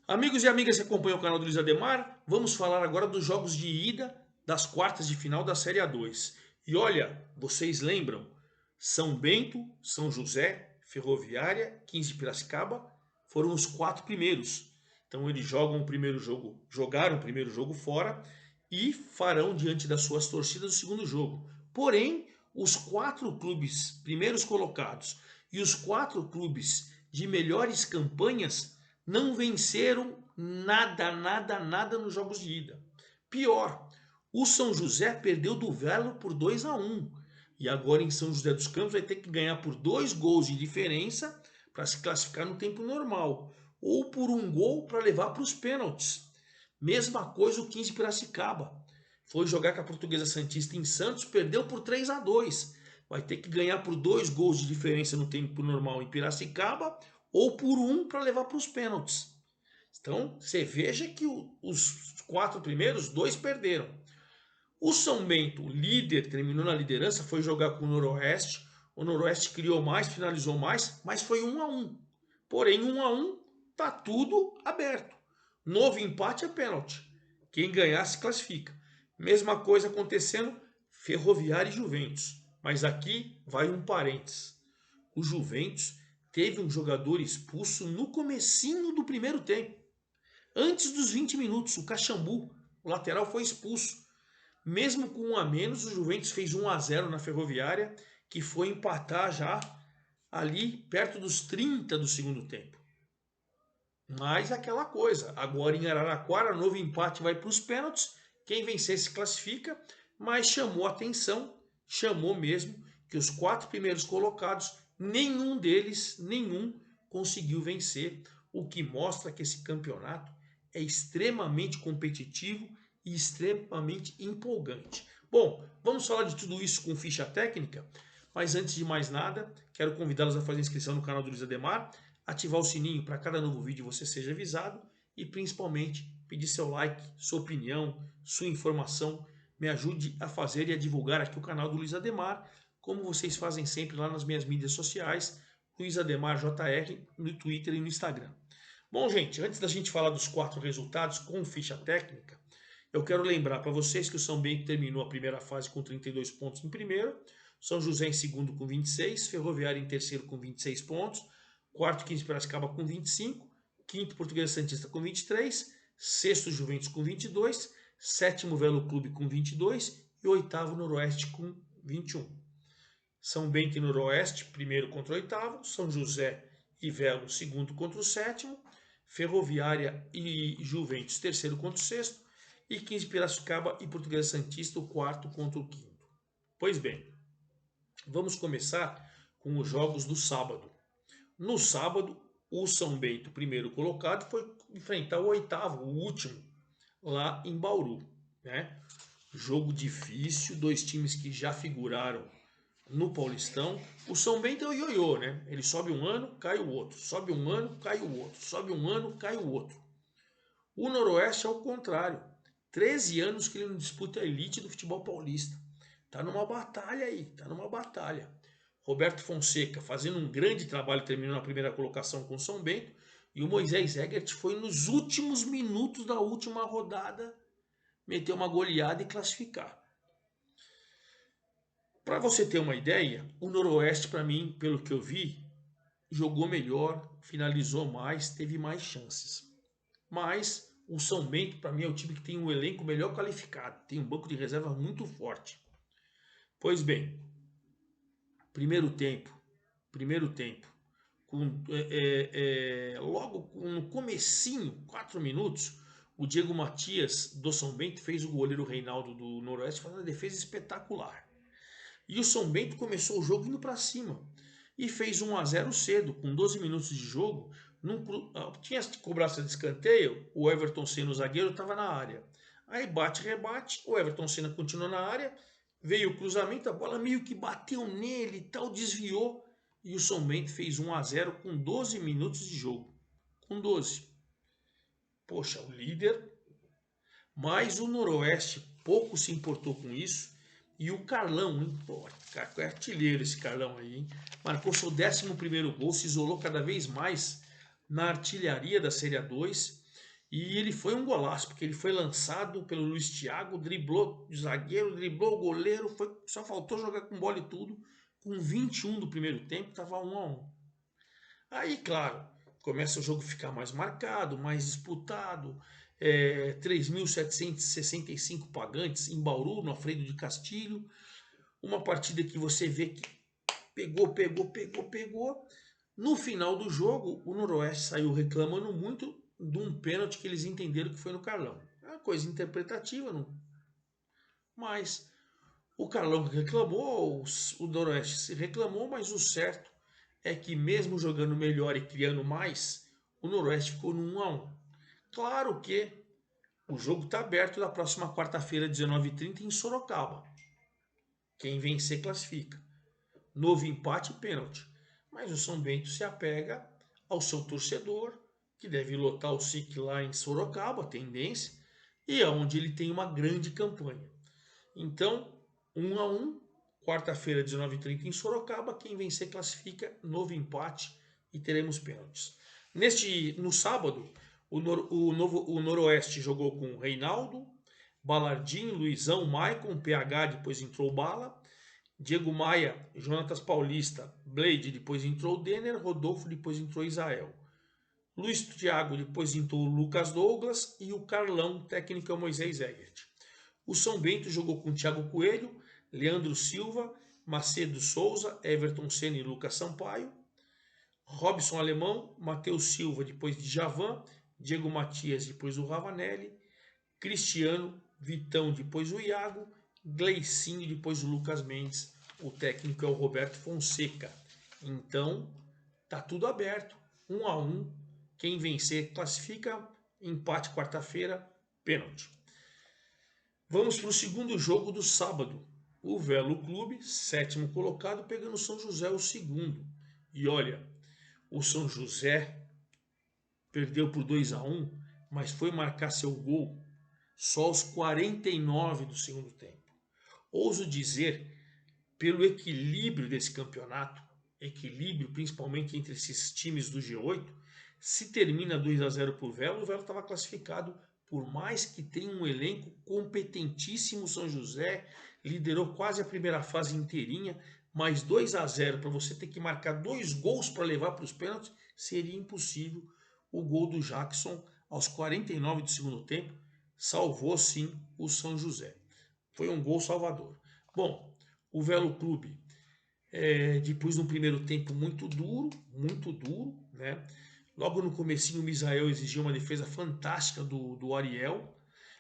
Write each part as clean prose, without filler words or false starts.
Amigos e amigas que acompanham o canal do Luiz Ademar, vamos falar agora dos jogos de ida das quartas de final da Série A2. E olha, vocês lembram? São Bento, São José, Ferroviária, 15 de Piracicaba foram os 4 primeiros. Então eles jogaram o primeiro jogo fora e farão diante das suas torcidas o segundo jogo. Porém, os 4 clubes primeiros colocados e os 4 clubes de melhores campanhas não venceram nada nos jogos de ida. Pior, o São José perdeu do Velo por 2-1. E agora em São José dos Campos vai ter que ganhar por 2 gols de diferença para se classificar no tempo normal. Ou por 1 gol para levar para os pênaltis. Mesma coisa o 15 Piracicaba. Foi jogar com a Portuguesa Santista em Santos, perdeu por 3-2. Vai ter que ganhar por 2 gols de diferença no tempo normal em Piracicaba ou por 1 para levar para os pênaltis. Então, você veja que os 4 primeiros, 2 perderam. O São Bento, líder, terminou na liderança, foi jogar com o Noroeste. O Noroeste criou mais, finalizou mais, mas foi 1-1. Porém, 1-1 tá tudo aberto. Novo empate é pênalti. Quem ganhar se classifica. Mesma coisa acontecendo Ferroviária e Juventus. Mas aqui vai um parênteses. O Juventus teve um jogador expulso no comecinho do primeiro tempo. Antes dos 20 minutos, o Caxambu, o lateral, foi expulso. Mesmo com 1 a menos, o Juventus fez 1-0 na Ferroviária, que foi empatar já ali perto dos 30 do segundo tempo. Mas aquela coisa, agora em Araraquara, novo empate vai para os pênaltis, quem vencer se classifica, mas chamou atenção, chamou mesmo, que os 4 primeiros colocados, nenhum deles, conseguiu vencer, o que mostra que esse campeonato é extremamente competitivo e extremamente empolgante. Bom, vamos falar de tudo isso com ficha técnica, mas antes de mais nada, quero convidá-los a fazer inscrição no canal do Luiz Ademar, ativar o sininho para cada novo vídeo você seja avisado e principalmente pedir seu like, sua opinião, sua informação, me ajude a fazer e a divulgar aqui o canal do Luiz Ademar, como vocês fazem sempre lá nas minhas mídias sociais, Luiz Ademar JR, no Twitter e no Instagram. Bom, gente, antes da gente falar dos 4 resultados com ficha técnica, eu quero lembrar para vocês que o São Bento terminou a primeira fase com 32 pontos em primeiro, São José em segundo com 26, Ferroviária em terceiro com 26 pontos, quarto 15 Piracicaba com 25, quinto Portuguesa Santista com 23, sexto Juventus com 22, sétimo Velo Clube com 22 e oitavo Noroeste com 21. São Bento e Noroeste, primeiro contra o oitavo, São José e Velo, segundo contra o sétimo, Ferroviária e Juventus, terceiro contra o sexto, e 15 Piracicaba e Portuguesa Santista, o quarto contra o quinto. Pois bem, vamos começar com os jogos do sábado. No sábado, o São Bento, primeiro colocado, foi enfrentar o oitavo, o último, lá em Bauru. Né? Jogo difícil, 2 times que já figuraram no Paulistão. O São Bento é o ioiô, né? Ele sobe um ano, cai o outro. Sobe um ano, cai o outro. Sobe um ano, cai o outro. O Noroeste é o contrário. 13 anos que ele não disputa a elite do futebol paulista. Tá numa batalha aí, tá numa batalha. Roberto Fonseca fazendo um grande trabalho, terminou na primeira colocação com o São Bento. E o Moisés Egert foi nos últimos minutos da última rodada meter uma goleada e classificar. Para você ter uma ideia, o Noroeste, para mim, pelo que eu vi, jogou melhor, finalizou mais, teve mais chances. Mas o São Bento, para mim, é o time que tem um elenco melhor qualificado, tem um banco de reserva muito forte. Pois bem, primeiro tempo, logo no comecinho, 4 minutos, o Diego Matias do São Bento fez o goleiro Reinaldo do Noroeste fazendo uma defesa espetacular. E o São Bento começou o jogo indo para cima e fez 1-0 cedo, com 12 minutos de jogo. Tinha cobrança de escanteio, o Everton Senna, o zagueiro, estava na área. Aí bate-rebate, o Everton Senna continuou na área, veio o cruzamento, a bola meio que bateu nele e tal, desviou. E o São Bento fez 1-0 com 12 minutos de jogo. Com 12. Poxa, o líder. Mas o Noroeste pouco se importou com isso. E o Carlão, hein? Pô, é artilheiro esse Carlão aí, hein? Marcou seu 11º gol, se isolou cada vez mais na artilharia da Série A2 E ele foi um golaço, porque ele foi lançado pelo Luiz Thiago, driblou o zagueiro, driblou o goleiro, só faltou jogar com bola e tudo. Com 21 do primeiro tempo, estava 1-1. Aí, claro, começa o jogo a ficar mais marcado, mais disputado. 3.765 pagantes em Bauru, no Alfredo de Castilho. Uma partida que você vê que pegou. No final do jogo, o Noroeste saiu reclamando muito de um pênalti que eles entenderam que foi no Carlão. É uma coisa interpretativa, não? Mas o Carlão reclamou, o Noroeste se reclamou, mas o certo é que mesmo jogando melhor e criando mais, o Noroeste ficou no 1-1. Claro que o jogo está aberto na próxima quarta-feira, 19h30, em Sorocaba. Quem vencer classifica. Novo empate e pênalti. Mas o São Bento se apega ao seu torcedor, que deve lotar o SIC lá em Sorocaba, tendência, e é onde ele tem uma grande campanha. Então, 1-1, quarta-feira, 19h30 em Sorocaba. Quem vencer classifica, novo empate e teremos pênaltis. No sábado, o Noroeste jogou com Reinaldo, Balardim, Luizão, Maicon, PH, depois entrou Bala, Diego Maia, Jonatas Paulista, Blade, depois entrou Denner, Rodolfo, depois entrou Isael. Luiz Thiago, depois entrou Lucas Douglas e o Carlão, técnico é o Moisés Egert. O São Bento jogou com Thiago Coelho, Leandro Silva, Macedo Souza, Everton Senna e Lucas Sampaio. Robson Alemão, Matheus Silva, depois de Javan, Diego Matias, depois o Ravanelli, Cristiano, Vitão, depois o Iago, Gleicinho, depois o Lucas Mendes. O técnico é o Roberto Fonseca. Então, tá tudo aberto. 1-1. Quem vencer classifica. Empate quarta-feira, pênalti. Vamos para o segundo jogo do sábado. O Velo Clube, sétimo colocado, pegando o São José, o segundo. E olha, o São José perdeu por 2-1, mas foi marcar seu gol só aos 49 do segundo tempo. Ouso dizer, pelo equilíbrio desse campeonato, equilíbrio principalmente entre esses times do G8, se termina 2-0 para o Velo estava classificado, por mais que tenha um elenco competentíssimo. São José liderou quase a primeira fase inteirinha, mas 2-0 para você ter que marcar 2 gols para levar para os pênaltis, seria impossível. O gol do Jackson aos 49 do segundo tempo salvou sim o São José. Foi um gol salvador. Bom, o Velo Clube, depois de um primeiro tempo muito duro, né? Logo no comecinho o Misael exigiu uma defesa fantástica do Ariel.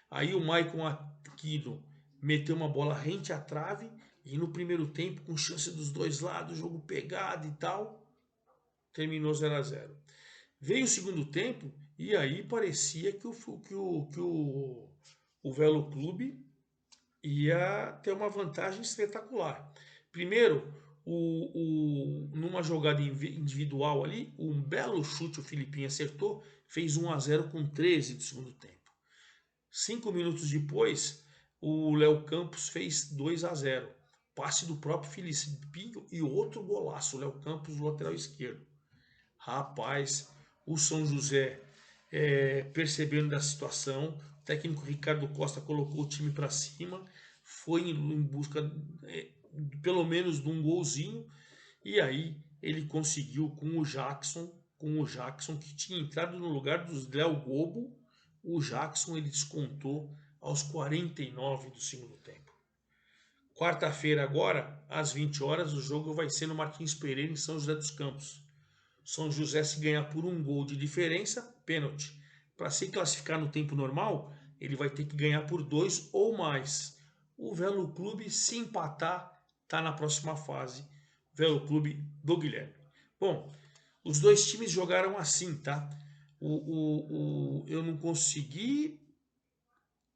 Aí o Maicon Aquino meteu uma bola rente à trave. E no primeiro tempo, com chance dos dois lados, jogo pegado e tal, terminou 0-0. Veio o segundo tempo e aí parecia que o Velo Clube ia ter uma vantagem espetacular. Primeiro, numa jogada individual ali, um belo chute o Filipinho acertou, fez 1-0 com 13 do segundo tempo. 5 minutos depois, o Léo Campos fez 2-0. Passe do próprio Filipinho e outro golaço, o Léo Campos, do lateral esquerdo. Rapaz, o São José, percebendo da situação, o técnico Ricardo Costa colocou o time para cima, foi em busca pelo menos de um golzinho, e aí ele conseguiu com o Jackson que tinha entrado no lugar do Léo Gobo. O Jackson ele descontou aos 49 do segundo tempo. Quarta-feira agora, às 20 horas, o jogo vai ser no Martins Pereira, em São José dos Campos. São José, se ganhar por um gol de diferença, pênalti. Para se classificar no tempo normal, ele vai ter que ganhar por 2 ou mais. O Velo Clube, se empatar, está na próxima fase. Velo Clube do Guilherme. Bom, os dois times jogaram assim, tá? Eu não consegui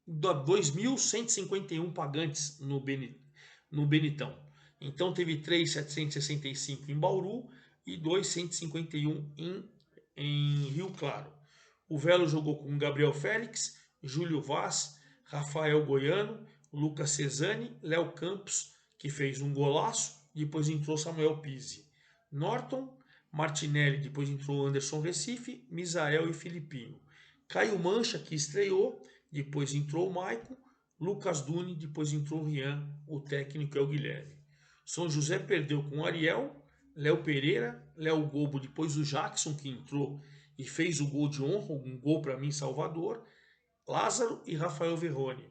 2.151 pagantes no Benitão. Então teve 3.765 em Bauru e 2.151 em Rio Claro. O Velo jogou com Gabriel Félix, Júlio Vaz, Rafael Goiano, Lucas Cesani, Léo Campos, que fez um golaço, depois entrou Samuel Pizzi. Norton, Martinelli, depois entrou Anderson Recife, Misael e Filipinho. Caio Mancha, que estreou, depois entrou o Maicon, Lucas Duni, depois entrou o Rian, o técnico é o Guilherme. São José perdeu com o Ariel, Léo Pereira, Léo Gobo, depois o Jackson, que entrou e fez o gol de honra, um gol para mim Salvador, Lázaro e Rafael Verrone.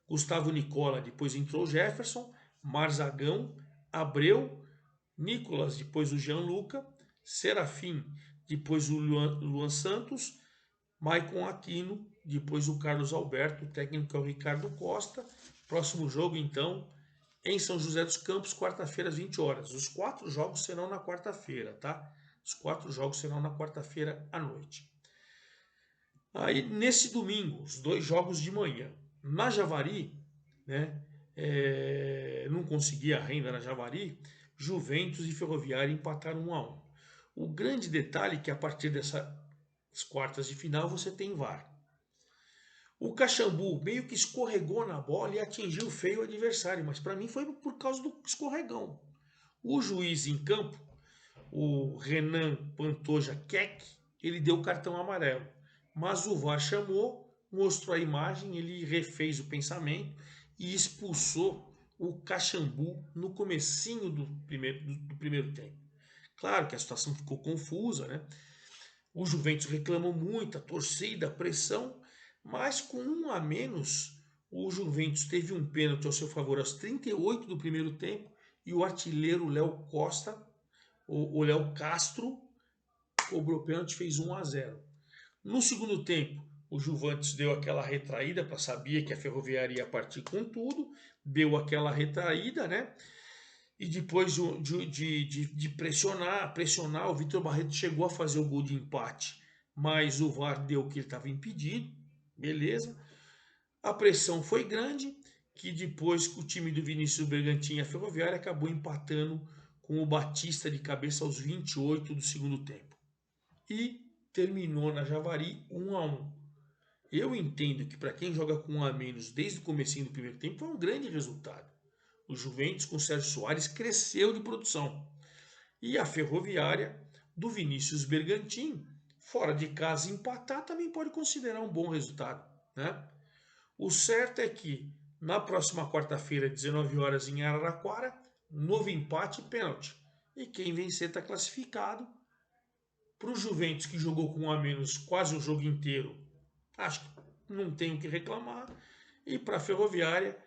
Gustavo Nicola, depois entrou o Jefferson, Marzagão, Abreu, Nicolas, depois o Gianluca, Serafim, depois o Luan Santos, Maicon Aquino, depois o Carlos Alberto, o técnico é o Ricardo Costa. Próximo jogo, então, em São José dos Campos, quarta-feira às 20 horas. Os 4 jogos serão na quarta-feira, tá? Os 4 jogos serão na quarta-feira à noite. Aí, nesse domingo, os 2 jogos de manhã. Na Javari, né? Não consegui a renda na Javari, Juventus e Ferroviária empataram 1-1. O grande detalhe é que a partir dessas quartas de final você tem VAR. O Caxambu meio que escorregou na bola e atingiu feio o adversário, mas para mim foi por causa do escorregão. O juiz em campo, o Renan Pantoja Keck, ele deu cartão amarelo, mas o VAR chamou, mostrou a imagem, ele refez o pensamento e expulsou o Caxambu no comecinho do primeiro tempo. Claro que a situação ficou confusa, né? O Juventus reclamou muito, a torcida, a pressão, mas com 1 a menos, o Juventus teve um pênalti ao seu favor aos 38 do primeiro tempo e o artilheiro Léo Costa, o Léo Castro, cobrou pênalti e fez 1-0. No segundo tempo, o Juventus deu aquela retraída, para sabia que a Ferroviária ia partir com tudo, deu aquela retraída, né? E depois de pressionar, o Vitor Barreto chegou a fazer o gol de empate, mas o VAR deu que ele estava impedido, beleza. A pressão foi grande, que depois o time do Vinícius Bergantin e a Ferroviária acabou empatando com o Batista de cabeça aos 28 do segundo tempo. E terminou na Javari 1-1. Eu entendo que para quem joga com 1 a menos desde o comecinho do primeiro tempo foi um grande resultado. O Juventus com Sérgio Soares cresceu de produção. E a Ferroviária do Vinícius Bergantin, fora de casa empatar, também pode considerar um bom resultado, né? O certo é que na próxima quarta-feira, 19 horas em Araraquara, novo empate e pênalti. E quem vencer está classificado. Para o Juventus, que jogou com 1 a menos quase o jogo inteiro, acho que não tenho o que reclamar. E para a Ferroviária,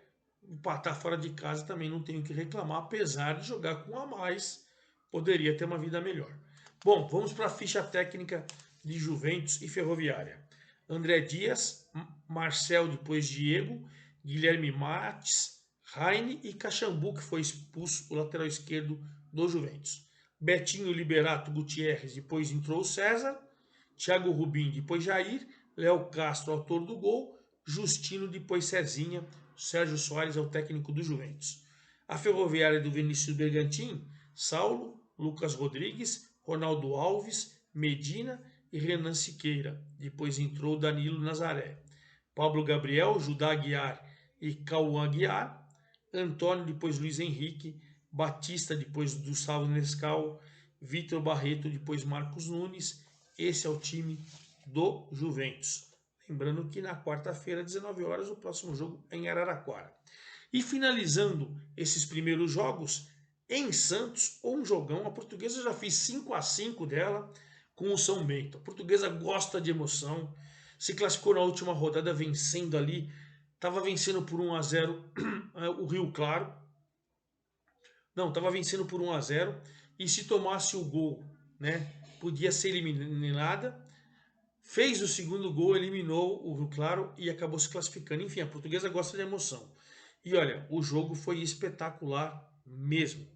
empatar fora de casa também não tenho o que reclamar, apesar de jogar com 1 a mais, poderia ter uma vida melhor. Bom, vamos para a ficha técnica de Juventus e Ferroviária. André Dias, Marcel, depois Diego, Guilherme Mates, Raine e Caxambu, que foi expulso, o lateral esquerdo do Juventus. Betinho Liberato Gutierrez, depois entrou o César, Thiago Rubim, depois Jair, Léo Castro, autor do gol, Justino, depois Cezinha, Sérgio Soares é o técnico do Juventus. A Ferroviária do Vinícius Bergantin, Saulo, Lucas Rodrigues, Ronaldo Alves, Medina e Renan Siqueira. Depois entrou Danilo Nazaré. Pablo Gabriel, Judá Aguiar e Cauã Aguiar. Antônio, depois Luiz Henrique. Batista, depois Gustavo Nescau. Vitor Barreto, depois Marcos Nunes. Esse é o time do Juventus. Lembrando que na quarta-feira, 19 horas, o próximo jogo é em Araraquara. E finalizando esses primeiros jogos, em Santos, um jogão. A Portuguesa já fiz 5-5 dela com o São Bento. A Portuguesa gosta de emoção. Se classificou na última rodada vencendo ali. Estava vencendo por 1-0 o Rio Claro. Não, estava vencendo por 1-0. E se tomasse o gol, né, podia ser eliminada. Fez o segundo gol, eliminou o Rio Claro e acabou se classificando. Enfim, a Portuguesa gosta de emoção. E olha, o jogo foi espetacular mesmo.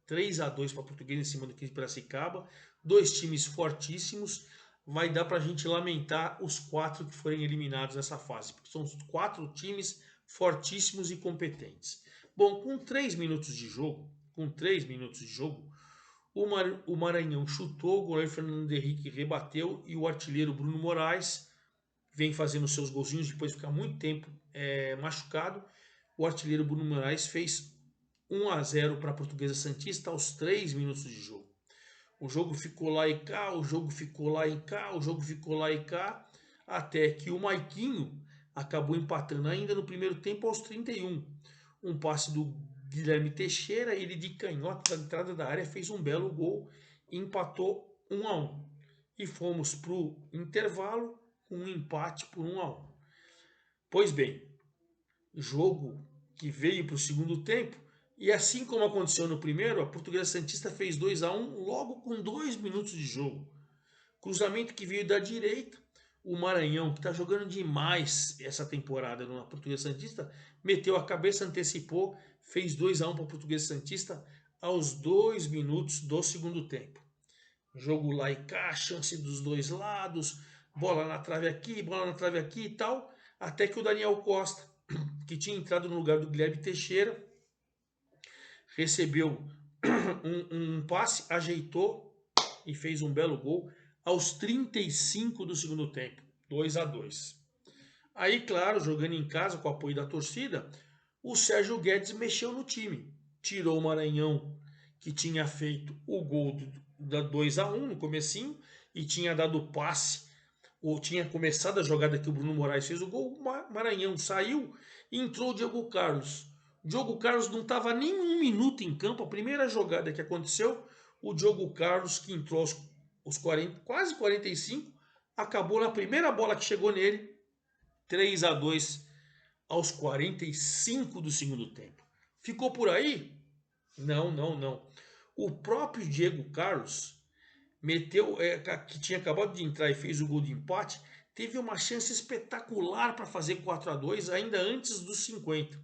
3-2 para a Portuguesa em cima do 15 Piracicaba. 2 times fortíssimos. Vai dar para a gente lamentar os 4 que forem eliminados nessa fase. Porque são 4 times fortíssimos e competentes. Bom, com 3 minutos de jogo, o Maranhão chutou, o goleiro Fernando Henrique rebateu e o artilheiro Bruno Moraes vem fazendo seus golzinhos depois de ficar muito tempo machucado. O artilheiro Bruno Moraes fez 1-0 para a Portuguesa Santista aos 3 minutos de jogo. O jogo ficou lá e cá, o jogo ficou lá e cá, o jogo ficou lá e cá, até que o Maiquinho acabou empatando ainda no primeiro tempo aos 31. Um passe do Guilherme Teixeira, ele de canhota da entrada da área fez um belo gol e empatou 1-1. E fomos para o intervalo com um empate por 1-1. Pois bem, jogo que veio para o segundo tempo, e assim como aconteceu no primeiro, a Portuguesa Santista fez 2-1 logo com 2 minutos de jogo. Cruzamento que veio da direita, o Maranhão, que está jogando demais essa temporada na Portuguesa Santista, meteu a cabeça, antecipou, fez 2-1 para a Portuguesa Santista aos 2 minutos do segundo tempo. Jogo lá e cá, chance dos dois lados, bola na trave aqui, bola na trave aqui e tal, até que o Daniel Costa, que tinha entrado no lugar do Guilherme Teixeira, recebeu um passe, ajeitou e fez um belo gol aos 35 do segundo tempo, 2-2. Aí, claro, jogando em casa com o apoio da torcida, o Sérgio Guedes mexeu no time. Tirou o Maranhão, que tinha feito o gol da 2-1 no comecinho, e tinha dado passe, ou tinha começado a jogada que o Bruno Moraes fez o gol, o Maranhão saiu e entrou o Diogo Carlos. O Diogo Carlos não estava nem um minuto em campo, a primeira jogada que aconteceu, o Diogo Carlos, que entrou aos 40, quase 45, acabou na primeira bola que chegou nele, 3-2 aos 45 do segundo tempo. Ficou por aí? Não, não, não. O próprio Diego Carlos meteu, que tinha acabado de entrar e fez o gol de empate, teve uma chance espetacular para fazer 4-2 ainda antes dos 50.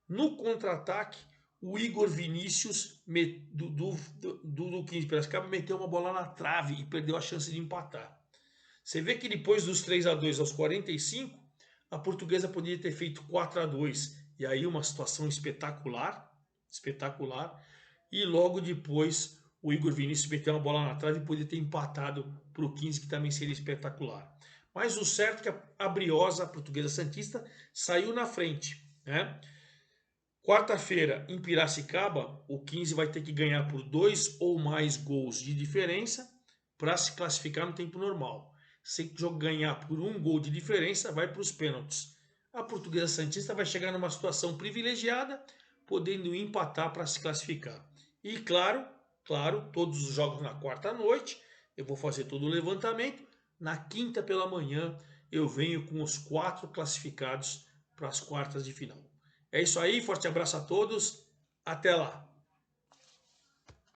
No contra-ataque, o Igor Vinícius do 15 Piracicaba meteu uma bola na trave e perdeu a chance de empatar. Você vê que depois dos 3-2 aos 45, a Portuguesa poderia ter feito 4-2 e aí uma situação espetacular, espetacular. E logo depois o Igor Vinícius meteu uma bola na trave e poderia ter empatado para o 15, que também seria espetacular. Mas o certo é que a Briosa, a Portuguesa Santista, saiu na frente, né? Quarta-feira, em Piracicaba, o 15 vai ter que ganhar por 2 ou mais gols de diferença para se classificar no tempo normal. Se ganhar por 1 gol de diferença, vai para os pênaltis. A Portuguesa Santista vai chegar numa situação privilegiada, podendo empatar para se classificar. E claro, todos os jogos na quarta noite, eu vou fazer todo o levantamento. Na quinta pela manhã, eu venho com os 4 classificados para as quartas de final. É isso aí, forte abraço a todos, até lá!